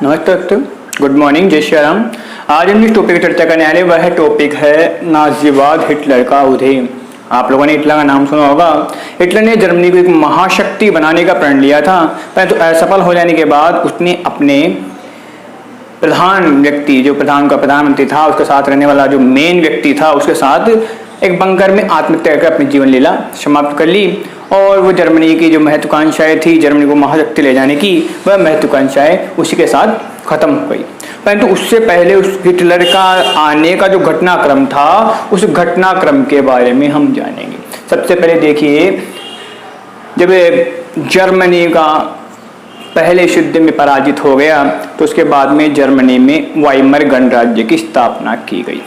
नमस्ते दोस्तों, good morning, जय श्री राम। आज हम जिस टॉपिक पर चर्चा करने वाले वह टॉपिक है नाजीवाद हिटलर का उदय। आप लोगों ने हिटलर का नाम सुना होगा। हिटलर ने जर्मनी को एक महाशक्ति बनाने का प्रण लिया था, परंतु असफल हो जाने के बाद उसने अपने प्रधान व्यक्ति, जो प्रधानमंत्री था, उसके साथ रहने वाला जो मेन व्यक्ति था, उसके साथ एक बंकर में आत्महत्या कर अपनी जीवन लीला समाप्त कर ली। और वो जर्मनी की जो महत्वाकांक्षाएं थी, जर्मनी को महाशक्ति ले जाने की, वह महत्वाकांक्षाएं उसी के साथ खत्म हो गई। परंतु उससे पहले उस हिटलर का आने का जो घटनाक्रम था, उस घटनाक्रम के बारे में हम जानेंगे। सबसे पहले देखिए, जब जर्मनी का पहले युद्ध में पराजित हो गया तो उसके बाद में जर्मनी में वाइमर गणराज्य की स्थापना की गई।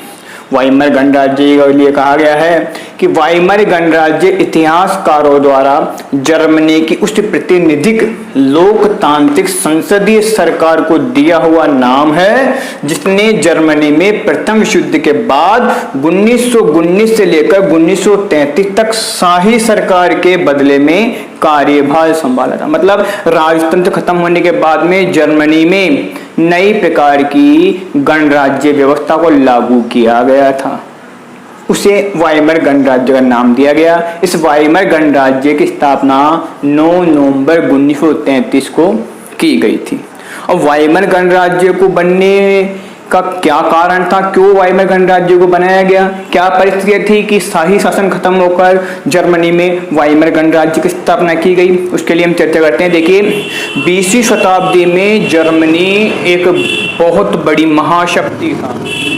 वाइमर गणराज्य के लिए कहा गया है कि वाइमर गणराज्य इतिहासकारों द्वारा जर्मनी की उस प्रातिनिधिक लोकतांत्रिक संसदीय सरकार को दिया हुआ नाम है, जिसने जर्मनी में प्रथम युद्ध के बाद 1919 से लेकर 1933 तक शाही सरकार के बदले में कार्यभार संभाला था। मतलब राजतंत्र खत्म होने के बाद में जर्मनी में नई प्रकार की गणराज्य व्यवस्था को लागू किया गया था। उसे वाइमर गणराज्य का नाम दिया गया। इस वाइमर गणराज्य की स्थापना 9 नवंबर 1933 को की गई थी। और वाइमर गणराज्य को बनने का क्या कारण था, क्यों वाइमर गणराज्य को बनाया गया, क्या परिस्थिति थी कि शाही शासन खत्म होकर जर्मनी में वाइमर गणराज्य की स्थापना की गई, उसके लिए हम चर्चा करते हैं। देखिए, 20वीं शताब्दी में जर्मनी एक बहुत बड़ी महाशक्ति था।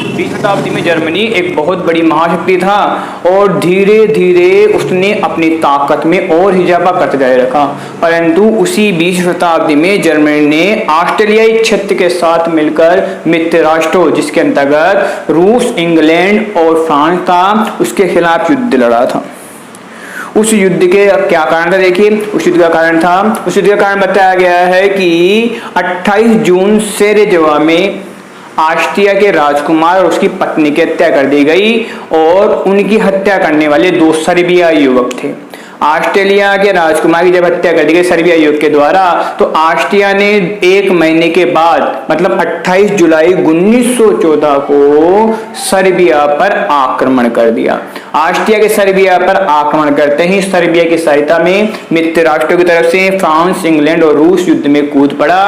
20वीं शताब्दी में जर्मनी एक बहुत बड़ी महाशक्ति था और धीरे धीरे उसने अपनी ताकत में और इजाफा करते जारी रखा। परंतु उसी 20वीं शताब्दी में जर्मनी ने ऑस्ट्रेलियाई क्षेत्र के साथ मिलकर मित्र राष्ट्रों, जिसके अंतर्गत रूस, इंग्लैंड और फ्रांस था, उसके खिलाफ युद्ध लड़ा था। उस युद्ध के क्या कारण था, देखिए, उस युद्ध का कारण बताया गया है कि 28 जून सेरेजेवो में ऑस्ट्रिया के राजकुमार और उसकी पत्नी की हत्या कर दी गई और उनकी हत्या करने वाले 2 सर्बिया युवक थे। ऑस्ट्रेलिया के राजकुमार की जब हत्या कर दी गई सर्बिया युवक के द्वारा, तो ऑस्ट्रिया ने 1 महीने के बाद, मतलब 28 जुलाई 1914 को सर्बिया पर आक्रमण कर दिया। ऑस्ट्रिया के सर्बिया पर आक्रमण करते ही सर्बिया की सहायता में मित्र राष्ट्रों की तरफ से फ्रांस, इंग्लैंड और रूस युद्ध में कूद पड़ा।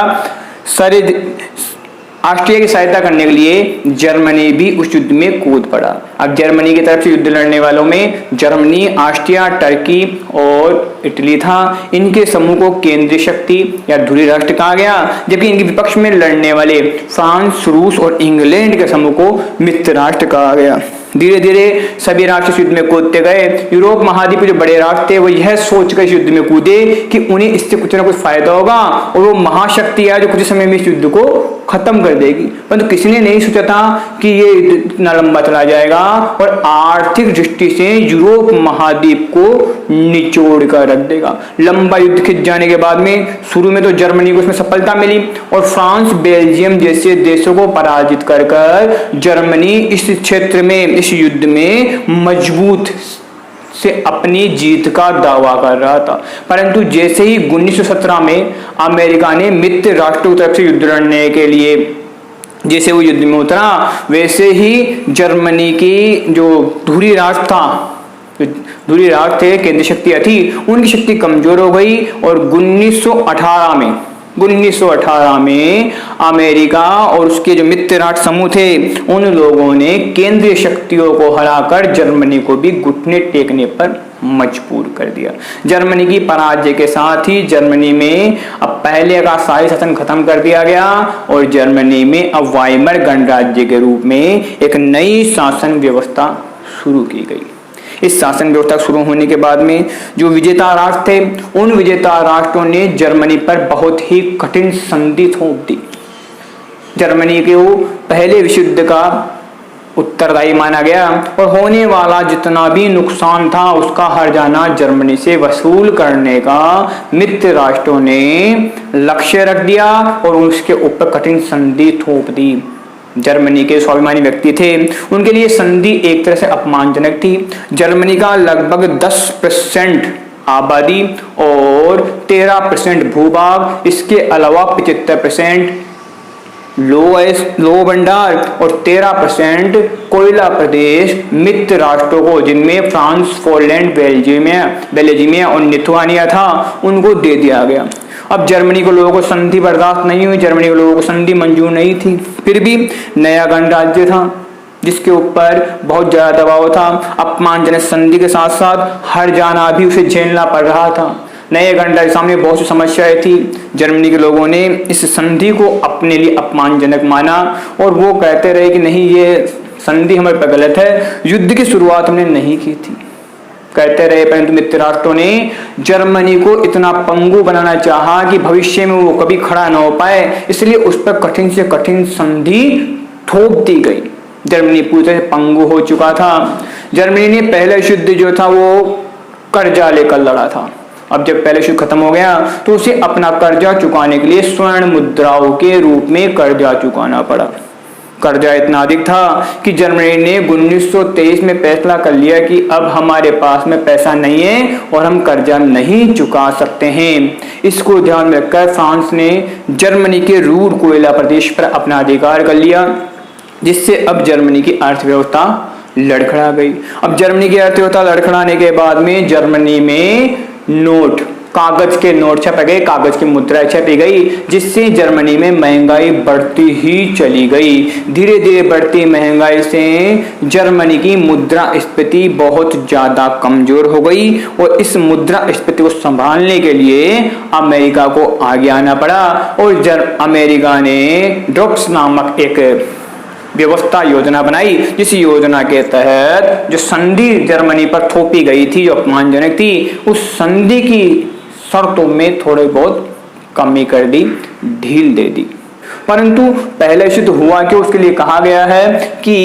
ऑस्ट्रिया की सहायता करने के लिए जर्मनी भी उस युद्ध में कूद पड़ा। अब जर्मनी की तरफ से युद्ध लड़ने वालों में जर्मनी, ऑस्ट्रिया, टर्की और इटली था। इनके समूह को केंद्रीय शक्ति या ध्रुवीय राष्ट्र कहा गया, जबकि इनके विपक्ष में लड़ने वाले फ्रांस, रूस और इंग्लैंड के समूह को मित्र राष्ट्र कहा गया। धीरे धीरे सभी राष्ट्र युद्ध में कूदते गए। यूरोप महाद्वीप के जो बड़े राष्ट्र थे वो यह सोचकर इस युद्ध में कूदे कि उन्हें इससे कुछ ना कुछ फायदा होगा और वो महाशक्ति है जो कुछ समय में इस युद्ध को खत्म कर देगी। परंतु किसी ने नहीं सोचा था कि ये इतना लंबा चला जाएगा और आर्थिक दृष्टि से यूरोप महाद्वीप को निचोड़ कर रख देगा। लंबा युद्ध खिंच जाने के बाद में शुरू में तो जर्मनी को उसमें सफलता मिली और फ्रांस, बेल्जियम जैसे देशों को पराजित कर जर्मनी इस क्षेत्र में, इस युद्ध में मजबूत से अपनी जीत का दावा कर रहा था। परंतु जैसे ही 1917 में अमेरिका ने मित्र राष्ट्रों की तरफ से युद्ध लड़ने के लिए जैसे वो युद्ध में उतरा, वैसे ही जर्मनी की जो ध्रुवीय राष्ट्र था, ध्रुवीय राष्ट्र थे, केंद्रीय शक्तियां थी, उनकी शक्ति कमजोर हो गई और 1918 में अमेरिका और उसके जो मित्र राष्ट्र समूह थे, उन लोगों ने केंद्रीय शक्तियों को हराकर जर्मनी को भी घुटने टेकने पर मजबूर कर दिया। जर्मनी की पराजय के साथ ही जर्मनी में अब पहले का शाही शासन खत्म कर दिया गया और जर्मनी में अब वाइमर गणराज्य के रूप में एक नई शासन व्यवस्था शुरू की गई। इस शासन व्यवस्था शुरू होने के बाद में जो विजेता राष्ट्र थे, उन विजेता राष्ट्रों ने जर्मनी पर बहुत ही कठिन संधि थोप दी। जर्मनी को पहले विश्व युद्ध का उत्तरदायी माना गया और होने वाला जितना भी नुकसान था उसका हर्जाना जर्मनी से वसूल करने का मित्र राष्ट्रों ने लक्ष्य रख दिया और उसके ऊपर कठिन संधि थोप दी। जर्मनी के स्वाभिमानी व्यक्ति थे, उनके लिए संधि एक तरह से अपमानजनक थी। जर्मनी का लगभग 10% आबादी और 13% भूभाग, इसके अलावा 75% लोह भंडार और 13% कोयला प्रदेश मित्र राष्ट्रों को, जिनमें फ्रांस, पोलैंड, बेल्जियम और लिथुआनिया था, उनको दे दिया गया। अब जर्मनी के लोगों को संधि बर्दाश्त नहीं हुई, जर्मनी के लोगों को संधि मंजूर नहीं थी। फिर भी नया गणराज्य था जिसके ऊपर बहुत ज्यादा दबाव था। अपमानजनक संधि के साथ साथ हर जाना भी उसे झेलना पड़ रहा था। नए गणराज्य के सामने बहुत सी समस्याएं थी। जर्मनी के लोगों ने इस संधि को अपने लिए अपमानजनक माना और वो कहते रहे कि नहीं, ये संधि हमारे पर गलत है, युद्ध की शुरुआत हमने नहीं की थी, कहते रहे। परंतु मित्र राष्ट्रों ने जर्मनी को इतना पंगु बनाना चाहा कि भविष्य में वो कभी खड़ा न हो पाए, इसलिए उस पर कठिन से कठिन संधि थोप दी गई। जर्मनी पूरी तरह से पंगु हो चुका था। जर्मनी ने पहला युद्ध जो था वो कर्जा लेकर लड़ा था। अब जब पहले युद्ध खत्म हो गया तो उसे अपना कर्जा चुकाने के लिए स्वर्ण मुद्राओं के रूप में कर्जा चुकाना पड़ा। कर्जा इतना अधिक था कि जर्मनी ने 1923 में फैसला कर लिया कि अब हमारे पास में पैसा नहीं है और हम कर्जा नहीं चुका सकते हैं। इसको ध्यान में रखकर फ्रांस ने जर्मनी के रूर कोयला प्रदेश पर अपना अधिकार कर लिया, जिससे अब जर्मनी की अर्थव्यवस्था लड़खड़ा गई। अब जर्मनी की अर्थव्यवस्था लड़खड़ाने के बाद में जर्मनी में नोट, कागज के नोट छपे गए, कागज की मुद्रा छपी गई, जिससे जर्मनी में महंगाई बढ़ती ही चली गई। धीरे धीरे बढ़ती महंगाई से जर्मनी की मुद्रास्फीति बहुत ज्यादा कमजोर हो गई और इस मुद्रास्फीति को संभालने के लिए अमेरिका को आगे आना पड़ा और अमेरिका ने ड्रॉप्स नामक एक व्यवस्था योजना बनाई, जिस योजना के तहत जो संधि जर्मनी पर थोपी गई थी, जो अपमानजनक थी, उस संधि की शर्तों में थोड़े बहुत कमी कर दी, ढील दे दी। परंतु पहले युद्ध हुआ कि उसके लिए कहा गया है कि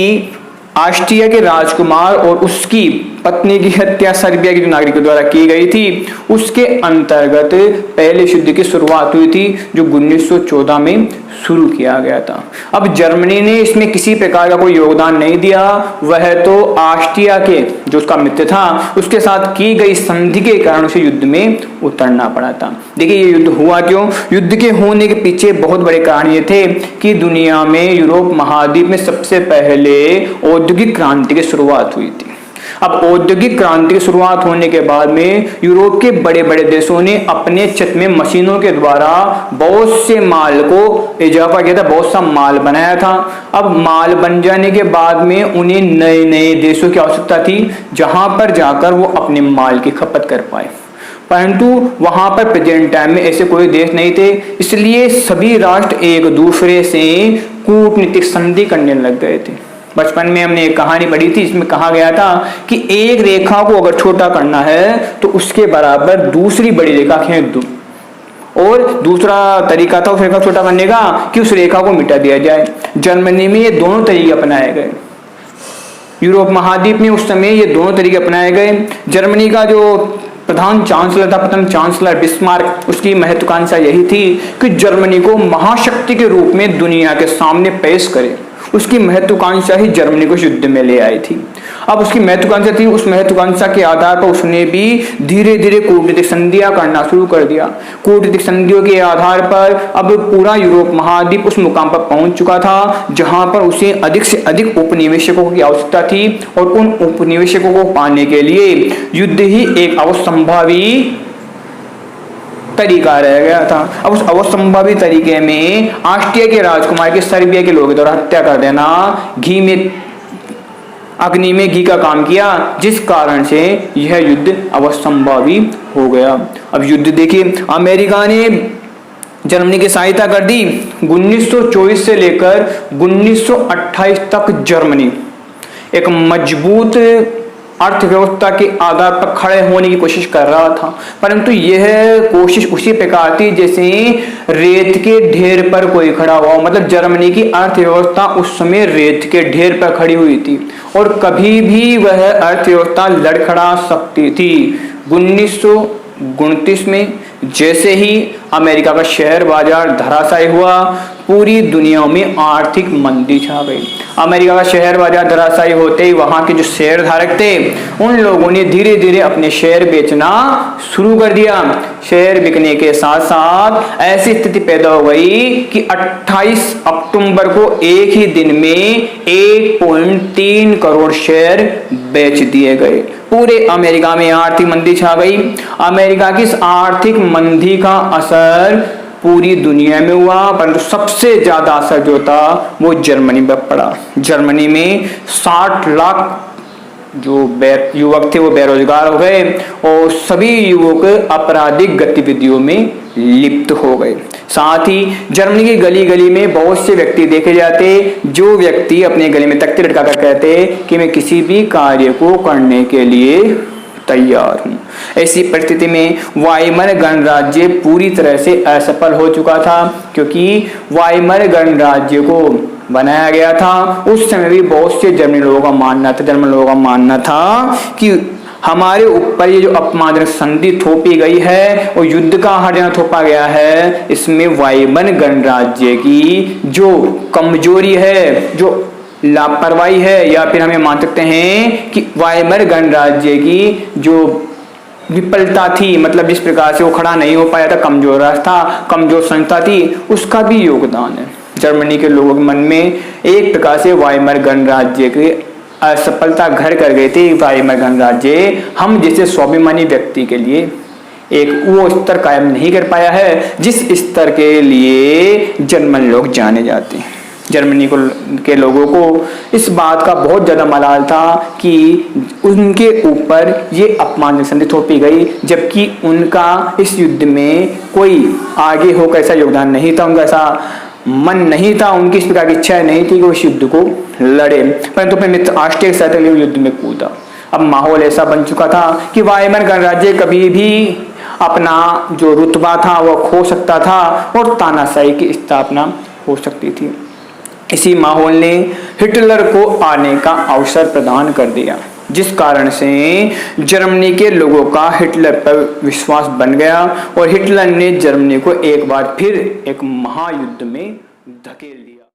ऑस्ट्रिया के राजकुमार और उसकी पत्नी की हत्या सर्बिया के नागरिकों द्वारा की गई थी, उसके अंतर्गत पहले युद्ध की शुरुआत हुई थी, जो 1914 में शुरू किया गया था। अब जर्मनी ने इसमें किसी प्रकार का कोई योगदान नहीं दिया, वह तो ऑस्ट्रिया के जो उसका मित्र था उसके साथ की गई संधि के कारण उसे युद्ध में उतरना पड़ा था। देखिए ये युद्ध हुआ क्यों? युद्ध के होने के पीछे बहुत बड़े कारण ये थे कि दुनिया में, यूरोप महाद्वीप में सबसे पहले औद्योगिक क्रांति की शुरुआत हुई थी। अब औद्योगिक क्रांति की शुरुआत होने के बाद में यूरोप के बड़े बड़े देशों ने अपने क्षेत्र में मशीनों के द्वारा बहुत से माल को इजाफा किया था, बहुत सा माल बनाया था। अब माल बन जाने के बाद में उन्हें नए नए देशों की आवश्यकता थी, जहां पर जाकर वो अपने माल की खपत कर पाए। परंतु वहां पर प्रेजेंट टाइम में ऐसे कोई देश नहीं थे, इसलिए सभी राष्ट्र एक दूसरे से कूटनीतिक संधि करने लग गए थे। बचपन में हमने एक कहानी पढ़ी थी, इसमें कहा गया था कि एक रेखा को अगर छोटा करना है तो उसके बराबर दूसरी बड़ी रेखा खींच दो, और दूसरा तरीका था उस रेखा छोटा करने का कि उस रेखा को मिटा दिया जाए। जर्मनी में ये दोनों तरीके अपनाए गए, यूरोप महाद्वीप में उस समय ये दोनों तरीके अपनाए गए। जर्मनी का जो प्रधान चांसलर था, प्रथम चांसलर बिस्मार्क, उसकी महत्वाकांक्षा यही थी कि जर्मनी को महाशक्ति के रूप में दुनिया के सामने पेश करे। उसकी महत्वाकांक्षा ही जर्मनी को युद्ध में ले आई थी। अब उसकी महत्वाकांक्षा थी, उस महत्वाकांक्षा के आधार पर उसने भी धीरे धीरे कूटनीतिक संधियां करना शुरू कर दिया। कूटनीतिक संधियों के आधार पर अब पूरा यूरोप महाद्वीप उस मुकाम पर पहुंच चुका था जहां पर उसे अधिक से अधिक उपनिवेशकों की आवश्यकता थी, और उन उपनिवेशकों को पाने के लिए युद्ध ही एक अवसंभावी तरीका रह गया था। अब उस अवसंभावी तरीके में ऑस्ट्रिया के राजकुमार के सर्बिया के लोगों द्वारा हत्या कर देना अग्नि में घी का काम किया, जिस कारण से यह युद्ध अवसंभावी हो गया। अब युद्ध देखिए, अमेरिका ने जर्मनी की सहायता कर दी। 1924 से लेकर 1928 तक जर्मनी एक मजबूत अर्थव्यवस्था के आधार पर खड़े होने की कोशिश कर रहा था, परंतु यह कोशिश उसी प्रकार थी जैसे रेत के ढेर पर कोई खड़ा हुआ। मतलब जर्मनी की अर्थव्यवस्था उस समय रेत के ढेर पर खड़ी हुई थी और कभी भी वह अर्थव्यवस्था लड़खड़ा सकती थी। 1929 में जैसे ही अमेरिका का शेयर बाजार धराशायी हुआ पूरी दुनिया में आर्थिक मंदी छा गई। अमेरिका का शेयर बाजार धराशायी होते ही वहां के जो शेयर धारक थे उन लोगों ने धीरे धीरे अपने शेयर बेचना शुरू कर दिया। शेयर बिकने के साथ साथ ऐसी स्थिति पैदा हो गई कि 28 अक्टूबर को एक ही दिन में 1.3 करोड़ शेयर बेच दिए गए। पूरे अमेरिका में आर्थिक मंदी छा गई। अमेरिका की इस आर्थिक मंदी का असर पूरी दुनिया में हुआ, परंतु सबसे ज्यादा असर जो था वो जर्मनी पर पड़ा। जर्मनी में 60 लाख जो युवक थे वो बेरोजगार हो गए और सभी युवक आपराधिक गतिविधियों में लिप्त हो गए। साथ ही जर्मनी की गली गली में बहुत से व्यक्ति देखे जाते जो व्यक्ति अपने गले में तख्ती लटका कर कहते कि मैं किसी भी कार्य को करने के लिए तैयार हूं। ऐसी परिस्थिति में वाइमर गणराज्य पूरी तरह से असफल हो चुका था, क्योंकि वाइमर गणराज्य को बनाया गया था उस समय भी बहुत से जर्मन लोगों का मानना था कि हमारे ऊपर ये जो अपमानजनक संधि थोपी गई है और युद्ध का हर्जाना थोपा गया है, इसमें वाइमर गणराज्य की जो कमजोरी है, जो लापरवाही है, या फिर हमें मान सकते हैं कि वाइमर गणराज्य की जो विफलता थी, मतलब जिस प्रकार से वो खड़ा नहीं हो पाया था, कमजोर संस्था थी, उसका भी योगदान है। जर्मनी के लोगों के मन में एक प्रकार से वाइमर गणराज्य की असफलता घर कर गई थी। वाइमर गणराज्य हम जैसे स्वाभिमानी व्यक्ति के लिए एक वो स्तर कायम नहीं कर पाया है जिस स्तर के लिए जर्मन लोग जाने जाते हैं। जर्मनी के लोगों को इस बात का बहुत ज़्यादा मलाल था कि उनके ऊपर ये अपमानजनक संधि थोपी गई, जबकि उनका इस युद्ध में कोई आगे होकर ऐसा योगदान नहीं था, उनका ऐसा मन नहीं था, उनकी इस प्रकार की इच्छा नहीं थी कि वो इस युद्ध को लड़े, परंतु अपने मित्र ऑस्ट्रिया के साथ युद्ध में कूदा। अब माहौल ऐसा बन चुका था कि वाइमर गणराज्य कभी भी अपना जो रुतबा था वह खो सकता था और तानाशाही की स्थापना हो सकती थी। इसी माहौल ने हिटलर को आने का अवसर प्रदान कर दिया, जिस कारण से जर्मनी के लोगों का हिटलर पर विश्वास बन गया और हिटलर ने जर्मनी को एक बार फिर एक महायुद्ध में धकेल दिया।